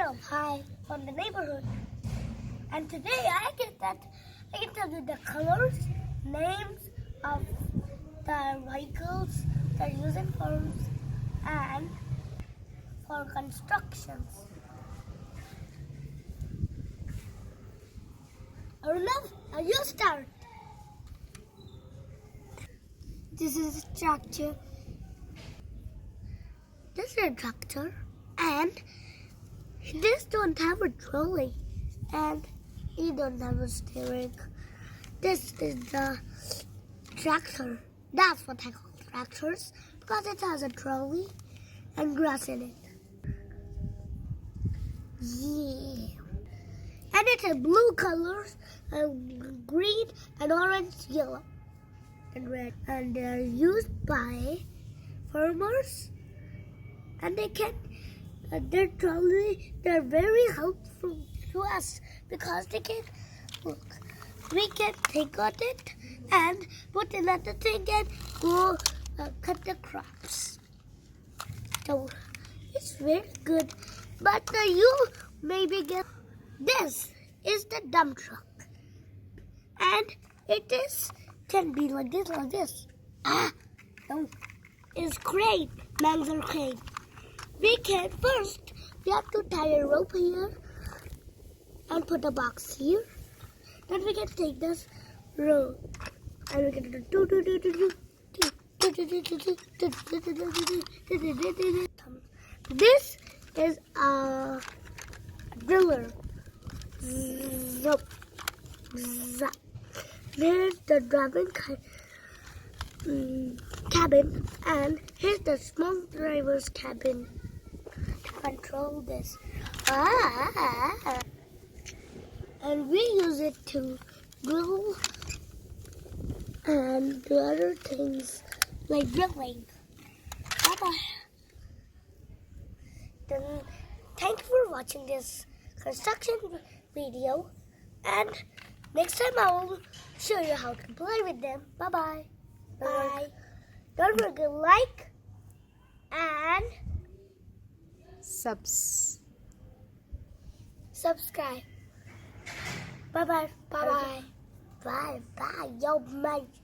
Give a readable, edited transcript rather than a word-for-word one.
Hello, hi from the neighborhood. And today I can tell you the colors, names of the vehicles they're using and for constructions. Remember, you start. This is a tractor. This is a tractor, and this don't have a trolley, and it don't have a steering. This is the tractor. That's what I call tractors, because it has a trolley and grass in it. Yeah. And it has blue colors, green and orange, yellow and red. And they're used by farmers, and they're very helpful to us because they can, look, we can take on it and put another thing and go cut the crops. So it's very good. But you maybe get, this is the dump truck, and can be like this. No, it's crane, manual crane. We have to tie a rope here and put a box here. Then we can take this rope and we can do. This is a driller. Zop, zap. There's the driving cabin, and here's the small driver's cabin to control this. And we use it to drill and do other things like drilling. Bye-bye. Then, thank you for watching this construction video, and next time I will show you how to play with them. Bye-bye. Bye. Don't forget to like and subscribe. Bye-bye. Bye-bye. Bye-bye. Yo, mate.